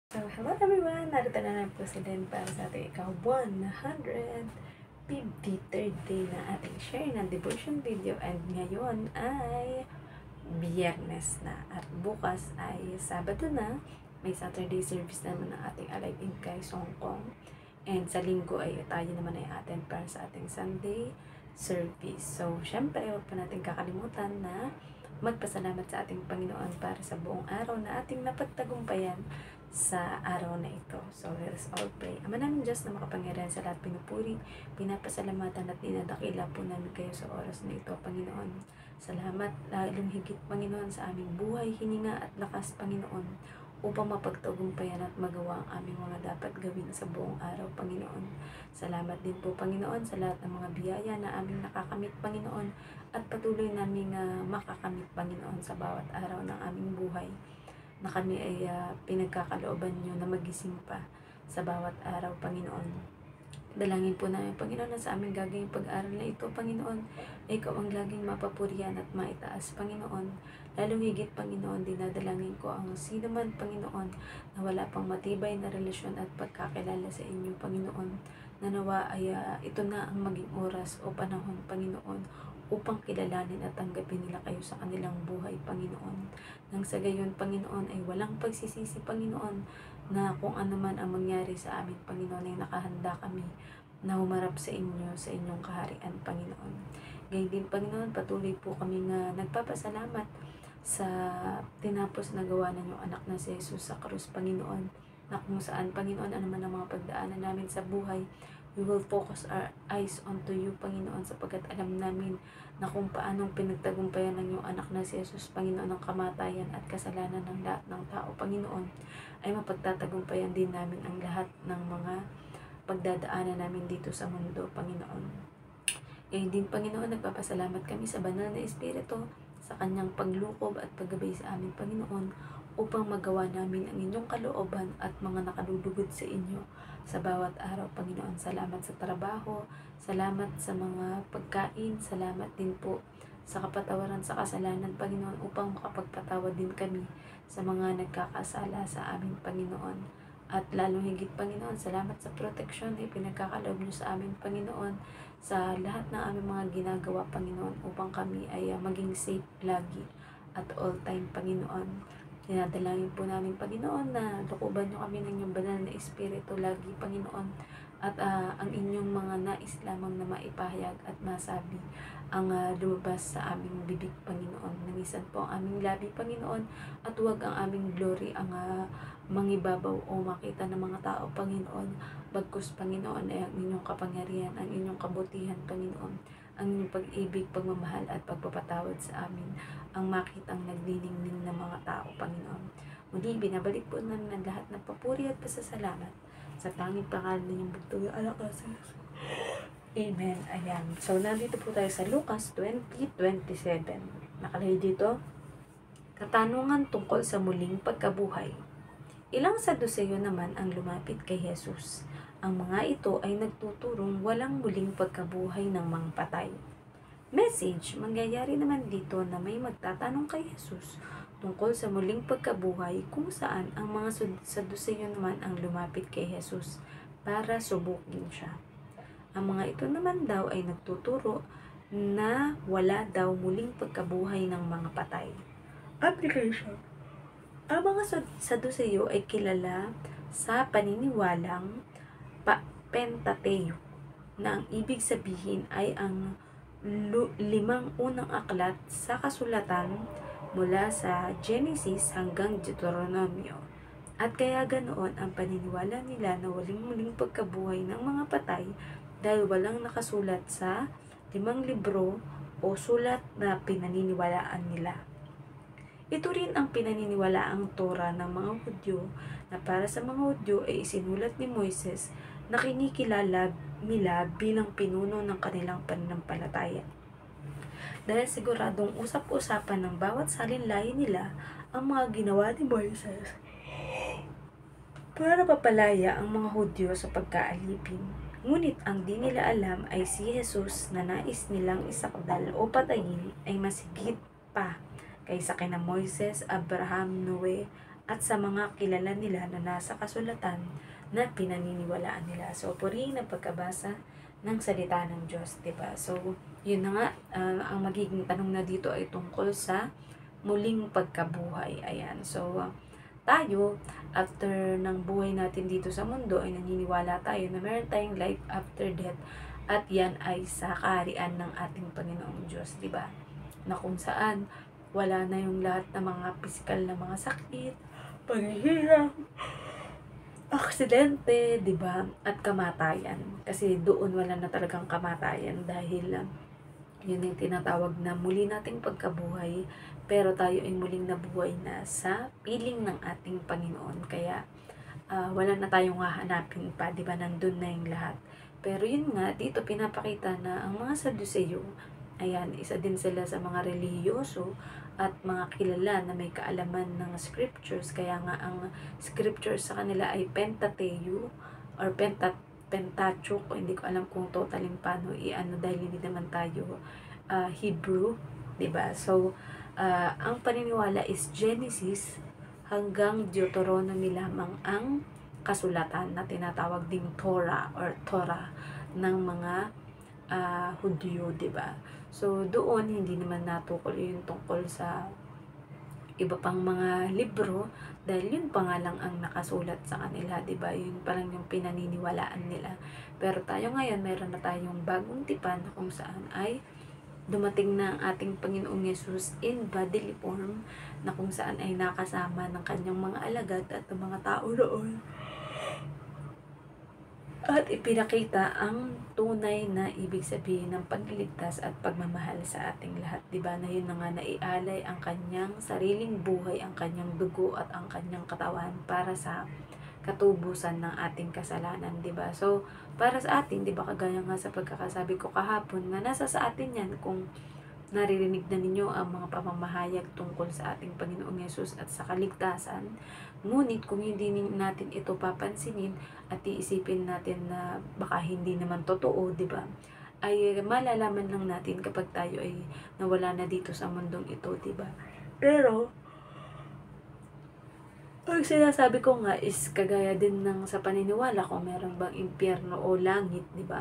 So, hello everyone! Narito na lang po si Len para sa ating ika-153rd day na ating share ng devotion video. And ngayon ay Biyernes na at bukas ay Sabado na. May Saturday service naman ng ating Alive in Christ Hong Kong. And sa linggo ay tayo naman ay attend para sa ating Sunday service. So, syempre, huwag pa natin kakalimutan na magpasalamat sa ating Panginoon para sa buong araw na ating napagtagumpayan sa araw na ito. So, let us all pray. Ama namin Diyos na makapangyarihan sa lahat, pinupuri, pinapasalamatan at dinadakila po namin kayo sa oras na ito, Panginoon. Salamat lalong higit, Panginoon, sa aming buhay, hininga at lakas, Panginoon, upang mapagtagumpayan at magawa ang aming mga dapat gawin sa buong araw, Panginoon. Salamat din po, Panginoon, sa lahat ng mga biyaya na aming nakakamit, Panginoon, at patuloy naming makakamit, Panginoon, sa bawat araw ng aming buhay na kami ay pinagkakalooban nyo na magising pa sa bawat araw, Panginoon. Dalangin po namin, Panginoon, na sa aming gagawing pag-aaral na ito, Panginoon, ay ikaw ang laging mapapurihan at maitaas, Panginoon. Lalong higit, Panginoon, dinadalangin ko ang sino man, Panginoon, na wala pang matibay na relasyon at pagkakilala sa inyo, Panginoon. Nanawa ay ito na ang maging oras o panahon, Panginoon, upang kilalanin at tanggapin nila kayo sa kanilang buhay, Panginoon. Nang sa gayon, Panginoon, ay walang pagsisisi, Panginoon, na kung ano man ang mangyari sa amin, Panginoon, ay nakahanda kami na humarap sa inyo, sa inyong kaharian, Panginoon. Gayun din, Panginoon, patuloy po kami na nagpapasalamat sa tinapos na gawa ng iyong anak na si Jesus sa krus, Panginoon, na kung saan, Panginoon, ano man ang mga pagdaanan namin sa buhay, we will focus our eyes onto you, Panginoon, sapagkat alam namin na kung paanong pinagtagumpayan ng iyong anak na si Jesus, Panginoon, ang kamatayan at kasalanan ng lahat ng tao, Panginoon, ay mapagtatagumpayan din namin ang lahat ng mga pagdadaanan namin dito sa mundo, Panginoon. Ngayon din, Panginoon, nagpapasalamat kami sa banal na Espiritu sa kanyang paglukob at paggabay sa amin, Panginoon, upang magawa namin ang inyong kalooban at mga nakalulugod sa inyo sa bawat araw, Panginoon. Salamat sa trabaho, salamat sa mga pagkain, salamat din po sa kapatawaran sa kasalanan, Panginoon, upang makapagpatawad din kami sa mga nagkakasala sa amin, Panginoon. At lalong higit, Panginoon, salamat sa proteksyon na pinagkakaloob niyo sa amin, Panginoon, sa lahat ng aming mga ginagawa, Panginoon, upang kami ay maging safe lagi at all time, Panginoon. Dinadalangin po namin, Panginoon, na lukuban niyo kami ng inyong banal na Espiritu lagi, Panginoon, at ang inyong mga nais lamang na maipahayag at masabi ang lumabas sa aming bibig, Panginoon. Namisan po ang aming labi, Panginoon, at huwag ang aming glory ang mangibabaw o makita ng mga tao, Panginoon. Bagkus, Panginoon, ay ang inyong kapangyarihan, ang inyong kabutihan, Panginoon, ang inyong pag-ibig, pagmamahal at pagpapatawad sa amin ang makitang nagniningning ng mga tao, Panginoon. Muli, binabalik po namin ang lahat ng papuri at pasasalamat sa tanging pangalan ng inyong bugtong anak na si Jesus. Amen. Ayan. So, nandito po tayo sa Lucas 20:27. Nakalagay dito, katanungan tungkol sa muling pagkabuhay. Ilang Saduseyo naman ang lumapit kay Jesus. Ang mga ito ay nagtuturong walang muling pagkabuhay ng mga patay. Message, mangyayari naman dito na may magtatanong kay Jesus tungkol sa muling pagkabuhay, kung saan ang mga Saduseyo naman ang lumapit kay Jesus para subukin siya. Ang mga ito naman daw ay nagtuturo na wala daw muling pagkabuhay ng mga patay. Application. Ang mga Saduseyo ay kilala sa paniniwalang Pentateuch, na ang ibig sabihin ay ang 5 unang aklat sa kasulatan mula sa Genesis hanggang Deuteronomio. At kaya ganoon ang paniniwala nila na walang muling pagkabuhay ng mga patay dahil walang nakasulat sa 5 libro o sulat na pinaniniwalaan nila. Ito rin ang pinaniniwalaang Torah ng mga Hudyo, na para sa mga Hudyo ay isinulat ni Moises na kinikilala nila bilang pinuno ng kanilang pananampalataya. Dahil siguradong usap-usapan ng bawat salinlahi nila ang mga ginawa ni Moises para papalaya ang mga Hudyo sa pagkaalipin. Ngunit ang di nila alam ay si Jesus na nais nilang isakdal o patayin ay mas higit pa kaysa kina Moises, Abraham, Noe at sa mga kilala nila na nasa kasulatan na pinaniniwalaan nila. So, purihin ang pagkabasa ng salita ng Diyos, diba? So, yun na nga, ang magiging tanong na dito ay tungkol sa muling pagkabuhay. Ayan. So, tayo, after ng buhay natin dito sa mundo, ay naniniwala tayo na meron tayong life after death, at yan ay sa kaharian ng ating Panginoong Diyos, di ba? Na kung saan wala na yung lahat ng mga physical na mga sakit, paghihirap, aksidente, di ba? At kamatayan. Kasi doon wala na talagang kamatayan dahil yun yung tinatawag na muli nating pagkabuhay, pero tayo ay muling nabuhay na sa piling ng ating Panginoon. Kaya wala na tayong hahanapin pa, di ba? Nandun na yung lahat. Pero yun nga, dito pinapakita na ang mga Saduceo, ayan, isa din sila sa mga relihiyoso at mga kilala na may kaalaman ng scriptures. Kaya nga ang scriptures sa kanila ay Pentateuch or Pentateuch, o hindi ko alam kung totaling paano i-ano dahil hindi naman tayo Hebrew, 'di ba? So ang paniniwala is Genesis hanggang Deuteronomy lamang ang kasulatan na tinatawag ding Torah or Torah ng mga Hudyo, 'di ba? So doon hindi naman natukol yung tungkol sa iba pang mga libro dahil yun pa nga lang ang nakasulat sa kanila, 'di ba? Yun pa lang yung pinaniniwalaan nila. Pero tayo ngayon, meron na tayong bagong tipan na kung saan ay dumating na ang ating Panginoong Yesus in bodily form, na kung saan ay nakasama ng kanyang mga alagad at ng mga tao roon. At ipinakita ang tunay na ibig sabihin ng pagliligtas at pagmamahal sa ating lahat. Diba? Na yun na nga, naialay ang kanyang sariling buhay, ang kanyang dugo at ang kanyang katawan para sa katubusan ng ating kasalanan, 'di ba? So, para sa atin, 'di ba, kagaya nga sa pagkakasabi ko kahapon, na nasa sa atin 'yan kung naririnig na ninyo ang mga pamamahayag tungkol sa ating Panginoong Yesus at sa kaligtasan. Ngunit kung hindi natin ito papansinin at iisipin natin na baka hindi naman totoo, 'di ba? Ay malalaman lang natin kapag tayo ay nawala na dito sa mundong ito, 'di ba? Pero ang sinasabi ko nga is kagaya din ng sa paniniwala kung meron bang impyerno o langit, di ba?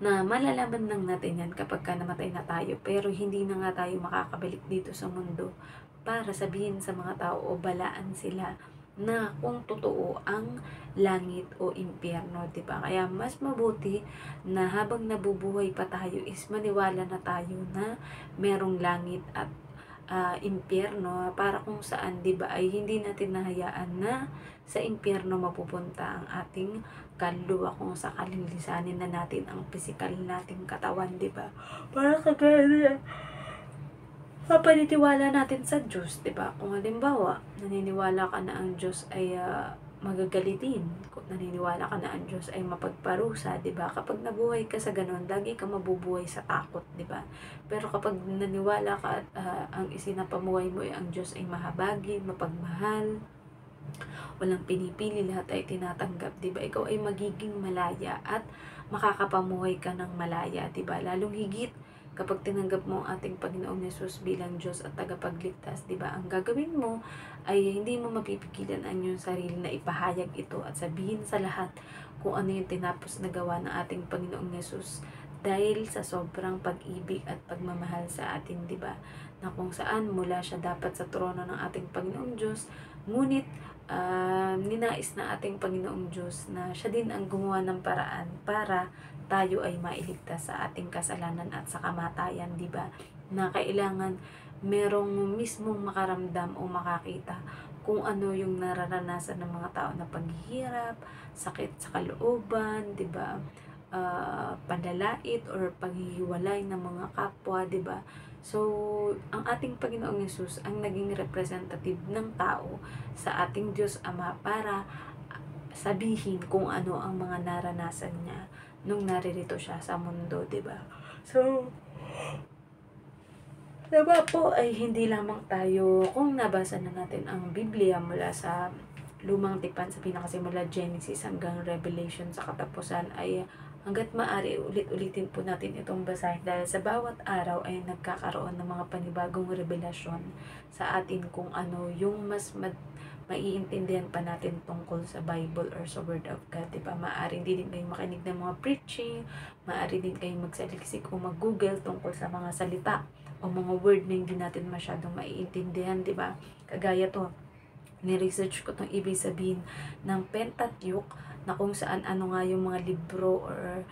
Na malalaman lang natin yan kapag ka namatay na tayo, pero hindi na nga tayo makakabalik dito sa mundo para sabihin sa mga tao o balaan sila na kung totoo ang langit o impyerno, di ba? Kaya mas mabuti na habang nabubuhay pa tayo is maniwala na tayo na merong langit at impyerno, para kung saan, 'di ba, ay hindi natin nahayaan na sa impyerno mapupunta ang ating kaluluwa kung sakaling lisanin na natin ang pisikal nating katawan, 'di ba? Para kagaya paniniwala natin sa Diyos, 'di ba? Kung halimbawa, naniniwala ka na ang Diyos ay magagalitin, kung naniniwala ka na ang Diyos ay mapagparusa, 'di ba? Kapag nabuhay ka sa ganun, lagi ka mabubuhay sa takot, 'di ba? Pero kapag naniwala ka at ang isinapamuhay mo ay ang Diyos ay mahabagin, mapagmahal, walang pinipili, lahat ay tinatanggap, 'di ba? Ikaw ay magiging malaya at makakapamuhay ka ng malaya, 'di ba? Lalong higit kapag tinanggap mo ang ating Panginoong Yesus bilang Diyos at tagapagligtas, 'di ba? Ang gagawin mo ay hindi mo mapipigilan ang iyong sarili na ipahayag ito at sabihin sa lahat kung ano yung tinapos na gawa ng ating Panginoong Yesus dahil sa sobrang pag-ibig at pagmamahal sa atin, 'di ba? Na kung saan mula siya dapat sa trono ng ating Panginoong Diyos, ngunit ninais na ating Panginoong Diyos na siya din ang gumawa ng paraan para tayo ay mailigtas sa ating kasalanan at sa kamatayan, 'di ba? Na kailangan merong mismong makaramdam o makakita kung ano yung nararanasan ng mga tao na paghihirap, sakit sa kalooban, 'di ba? Panlalait or paghihiwalay ng mga kapwa, 'di ba? So, ang ating Panginoong Yesus ang naging representative ng tao sa ating Diyos Ama para sabihin kung ano ang mga naranasan niya nung naririto siya sa mundo, 'di ba? So, diba po ay hindi lamang tayo, kung nabasa na natin ang Biblia mula sa lumang tipan sa pinakasimula Genesis hanggang Revelation sa katapusan, ay hanggat maaari ulit-ulitin po natin itong basahin dahil sa bawat araw ay nagkakaroon ng mga panibagong revelasyon sa atin kung ano yung mas maiintindihan pa natin tungkol sa Bible or sa Word of God, diba? Maaari din kayong makinig ng mga preaching, maaari din kayong magsaliksik o mag-google tungkol sa mga salita o mga word na hindi natin masyadong maiintindihan, diba? Kagaya to, ni-research ko itong ibig sabihin ng Pentateuch, na kung saan ano nga yung mga libro or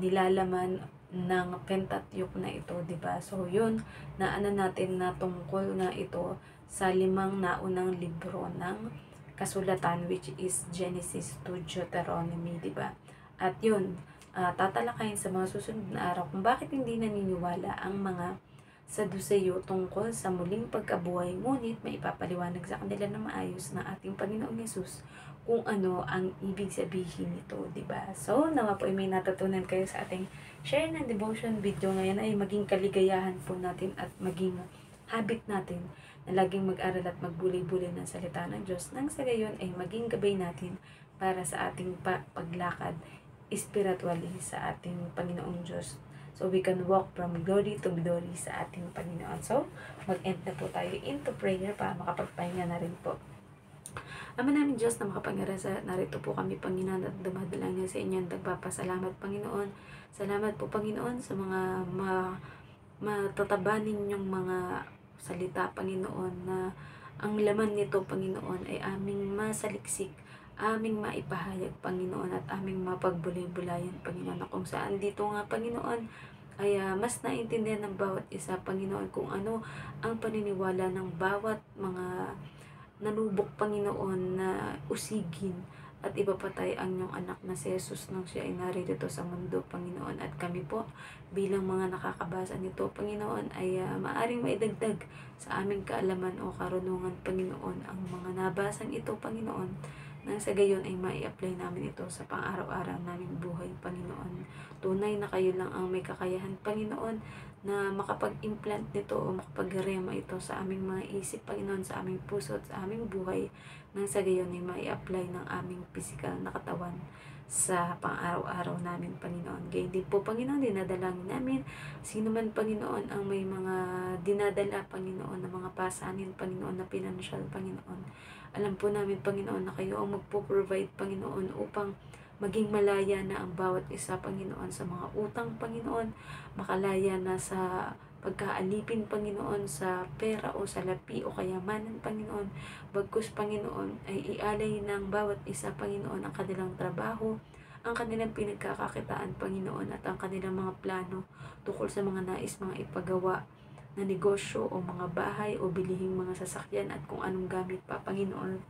nilalaman ng Pentateuch na ito, diba? So, yun, naano natin na tungkol na ito sa 5 naunang libro ng kasulatan, which is Genesis to Deuteronomy, diba? At yun, tatalakayin sa mga susunod na araw kung bakit hindi naniniwala ang mga Saduseyo tungkol sa muling pagkabuhay, ngunit may ipapaliwanag sa kanila na maayos ng ating Panginoong Yesus kung ano ang ibig sabihin nito, diba? So, nawa po ay may natutunan kayo sa ating share ng devotion video ngayon, ay maging kaligayahan po natin at maging habit natin na laging mag-aral at magbulay-bulay ng salita ng Diyos, nang sa gayon ay maging gabay natin para sa ating paglakad spiritually sa ating Panginoong Diyos. So, we can walk from glory to glory sa ating Panginoon. So, mag-end na po tayo into prayer para makapagpahinga na rin po. Ama namin Diyos na makapangyarihan, narito po kami, Panginoon, at dumadalangin sa inyo. Nagpapasalamat, Panginoon. Salamat po, Panginoon, sa mga matataba ninyong mga salita, Panginoon, na ang laman nito, Panginoon, ay aming masaliksik, aming maipahayag, Panginoon, at aming mapagbulay-bulayan, Panginoon, na kung saan dito nga, Panginoon, ay mas naintindihan ng bawat isa, Panginoon, kung ano ang paniniwala ng bawat mga nanubok, Panginoon, na usigin at ipapatay ang iyong anak na si Jesus nang siya ay narito sa mundo, Panginoon. At kami po, bilang mga nakakabasa nito, Panginoon, ay maaring maidagdag sa aming kaalaman o karunungan, Panginoon, ang mga nabasang ito, Panginoon, nang sa gayon ay mai-apply namin ito sa pang-araw-araw naming buhay, Panginoon. Tunay na kayo lang ang may kakayahan, Panginoon, na makapag-implant nito o makapag-rema ito sa aming mga isip, Panginoon, sa aming puso at sa aming buhay, nang sa gayon ay mai-apply ng aming physical na katawan sa pang-araw-araw namin, Panginoon. Gayon din po, Panginoon, dinadalangin namin sino man, Panginoon, ang may mga dinadala, Panginoon, na mga pasanin, Panginoon, na financial, Panginoon. Alam po namin, Panginoon, na kayo ang magpo-provide, Panginoon, upang maging malaya na ang bawat isa, Panginoon, sa mga utang, Panginoon, makalaya na sa pagkaalipin, Panginoon, sa pera o sa lapi o kayamanan, Panginoon. Bagkus, Panginoon, ay ialay ng bawat isa, Panginoon, ang kanilang trabaho, ang kanilang pinagkakakitaan, Panginoon, at ang kanilang mga plano tungkol sa mga nais, mga ipagawa na negosyo o mga bahay o bilihing mga sasakyan at kung anong gamit pa, Panginoon.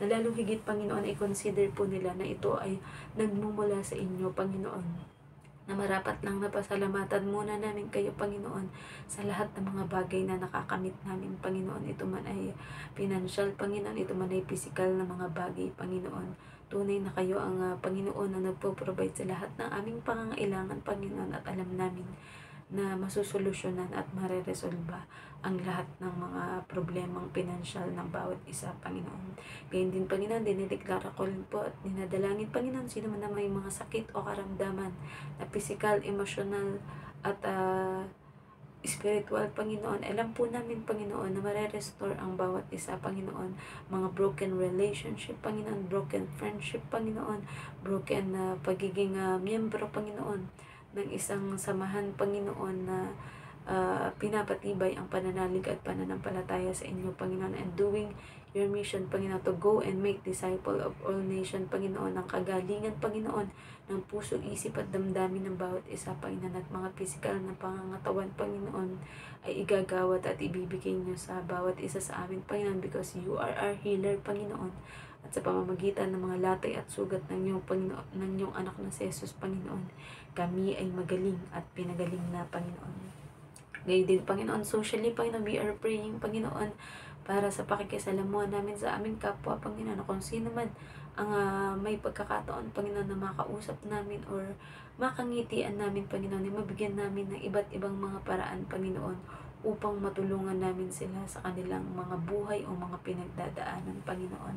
Na lalong higit, Panginoon, ay consider po nila na ito ay nagmumula sa inyo, Panginoon. Na marapat lang na pasalamatan muna namin kayo, Panginoon, sa lahat ng mga bagay na nakakamit namin, Panginoon. Ito man ay financial, Panginoon, ito man ay physical na mga bagay, Panginoon. Tunay na kayo ang Panginoon na nagpo-provide sa lahat ng aming pangangailangan, Panginoon, at alam namin na masusolusyonan at mareresolba ang lahat ng mga problemang pinansyal ng bawat isa, Panginoon. Gayun din, Panginoon, dinideklara ko rin po at dinadalangin, Panginoon, sino man na may mga sakit o karamdaman na physical, emotional, at spiritual, Panginoon. Alam po namin, Panginoon, na marerestore ang bawat isa, Panginoon. Mga broken relationship, Panginoon, broken friendship, Panginoon, broken pagiging miyembro, Panginoon, ng isang samahan, Panginoon, na pinapatibay ang pananalig at pananampalataya sa inyo, Panginoon, and doing your mission, Panginoon, to go and make disciple of all nation, Panginoon, ng kagalingan, Panginoon, ng puso, isip at damdamin ng bawat isa, Panginoon, at mga physical na pangangatawan, Panginoon, ay igagawat at ibibigay niyo sa bawat isa sa amin, Panginoon, because you are our healer, Panginoon. At sa pamamagitan ng mga latay at sugat ng iyong, Panginoon, ng iyong anak na si Jesus, Panginoon, kami ay magaling at pinagaling na, Panginoon. Ngayon din, Panginoon, socially, Panginoon, we are praying, Panginoon, para sa pakikisalamuhan namin sa aming kapwa, Panginoon, kung sino man ang may pagkakataon, Panginoon, na makausap namin or makangitian namin, Panginoon, ay mabigyan namin ng iba't ibang mga paraan, Panginoon, upang matulungan namin sila sa kanilang mga buhay o mga pinagdadaanan, Panginoon.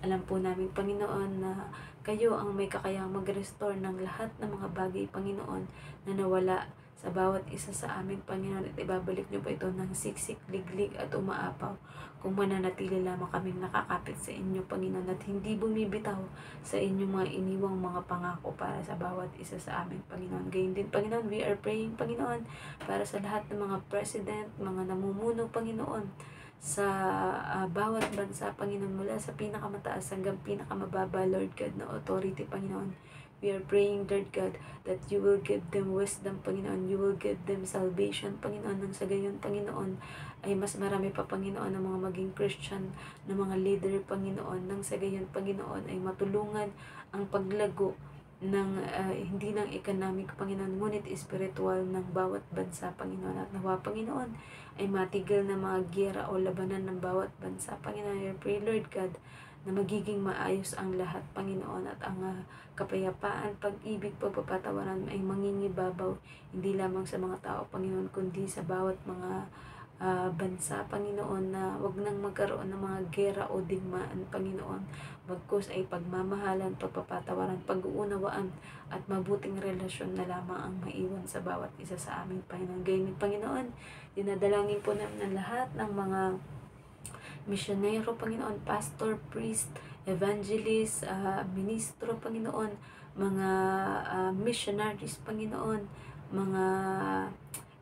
Alam po namin, Panginoon, na kayo ang may kakayahang mag-restore ng lahat ng mga bagay, Panginoon, na nawala sa bawat isa sa amin, Panginoon, at ibabalik niyo po ito ng siksik, liglig at umaapaw kung mananatili lamang kaming nakakapit sa inyo, Panginoon, at hindi bumibitaw sa inyong mga iniwang mga pangako para sa bawat isa sa amin, Panginoon. Gayon din, Panginoon, we are praying, Panginoon, para sa lahat ng mga president, mga namumuno, Panginoon, sa bawat bansa, Panginoon, mula sa pinakamataas hanggang pinakamababa, Lord God, na authority, Panginoon. We are praying, Lord God, that you will give them wisdom, Panginoon. You will give them salvation, Panginoon. Nang sa gayon, Panginoon, ay mas marami pa, Panginoon, ng mga maging Christian, na mga leader, Panginoon. Nang sa gayon, Panginoon, ay matulungan ang paglago ng hindi lang economic, Panginoon, ngunit spiritual ng bawat bansa, Panginoon. At nawa, Panginoon, ay matigil na mga giyera o labanan ng bawat bansa, Panginoon. I pray, Lord God, na magiging maayos ang lahat, Panginoon, at ang kapayapaan, pag-ibig, pagpapatawaran ay mangingibabaw, hindi lamang sa mga tao, Panginoon, kundi sa bawat mga bansa, Panginoon, na wag nang magkaroon ng mga gera o digmaan, Panginoon. Bagkus ay pagmamahalan, pagpapatawaran, pag-uunawaan, at mabuting relasyon na lamang ang maiwan sa bawat isa sa amin, Panginoon. Gayon, Panginoon, dinadalangin po namin ang lahat ng mga misyonero, Panginoon, pastor, priest, evangelist, ministro, Panginoon, mga missionaries, Panginoon, mga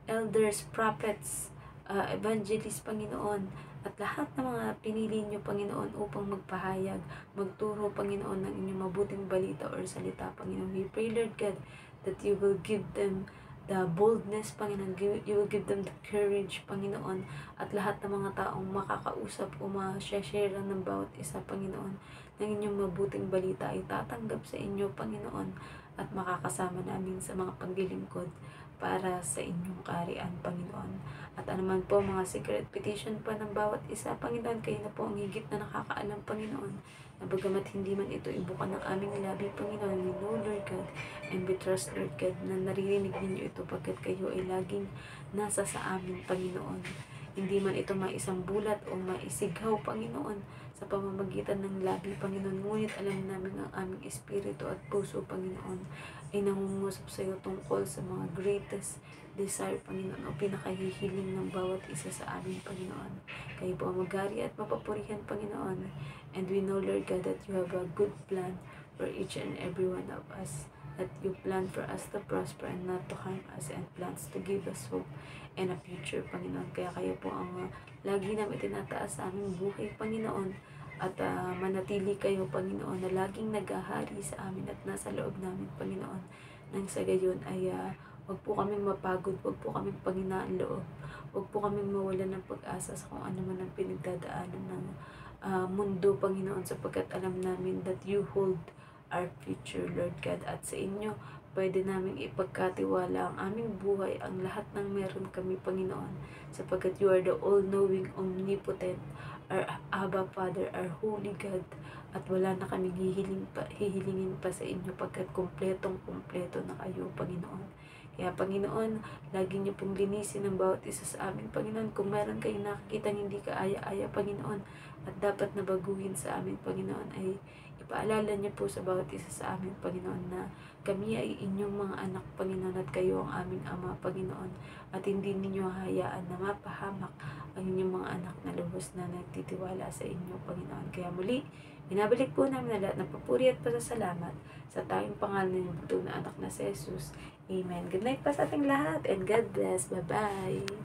elders, prophets, evangelists, Panginoon, at lahat ng mga pinili niyo, Panginoon, upang magpahayag, magturo, Panginoon, ng inyong mabuting balita or salita, Panginoon. We pray, Lord God, that you will give them the boldness, Panginoon. You will give them the courage, Panginoon, at lahat ng mga taong makakausap o ma-share ng bawat isa, Panginoon, ng inyong mabuting balita ay tatanggap sa inyo, Panginoon, at makakasama namin sa mga paglilingkod para sa inyong kaharian, Panginoon. At anuman po mga secret petition pa ng bawat isa, Panginoon, kayo na po ang higit na nakakaalam, Panginoon, na bagamat hindi man ito ibuka ng aming labi, Panginoon, we know, Lord God, and we trust, Lord God, na naririnig ninyo ito pagkat kayo ay laging nasa sa amin, Panginoon. Hindi man ito maisang bulat o maisigaw, Panginoon, sa pamamagitan ng labi, Panginoon, ngunit alam namin ang aming espiritu at puso, Panginoon, ay nangungusap sa iyo tungkol sa mga greatest desire, Panginoon, o pinakahihiling ng bawat isa sa amin, Panginoon. Kayo po ang magari at mapapurihan, Panginoon. And we know, Lord God, that you have a good plan for each and every one of us. That you plan for us to prosper and not to harm us, and plans to give us hope and a future, Panginoon. Kaya kayo po ang lagi namin tinataas sa aming buhay, Panginoon. At manatili kayo, Panginoon, na laging naghahari sa amin at nasa loob namin, Panginoon. Nang sa gayon ay wag po kaming mapagod, wag po kaming panghinaan loob, wag po kaming mawalan ng pag-asa sa kung ano man ang pinagdadaanan ng mundo, Panginoon, sapagkat alam namin that you hold our future, Lord God, at sa inyo pwede namin ipagkatiwala ang aming buhay, ang lahat ng meron kami, Panginoon, sapagkat you are the all-knowing, omnipotent, our Abba Father, our Holy God, at wala na kaming hihilingin pa sa inyo pagkat kumpletong-kumpleto na kayo, Panginoon. Kaya, Panginoon, lagi niyo pong linisin ang bawat isa sa amin, Panginoon. Kung meron kayong nakikita hindi kaaya-aya, Panginoon, at dapat na baguhin sa amin, Panginoon, ay ipaalala niyo po sa bawat isa sa amin, Panginoon, na kami ay inyong mga anak, Panginoon, at kayo ang aming Ama, Panginoon, at hindi ninyo hayaan na mapahamak ang inyong mga anak na lubos na nagtitiwala sa inyo, Panginoon. Kaya muli, binabalik po namin na lahat ng papuri at pasasalamat sa tayong pangalan ng butong na anak na si Jesus. Amen. Good night pa sa ating lahat and God bless. Bye-bye.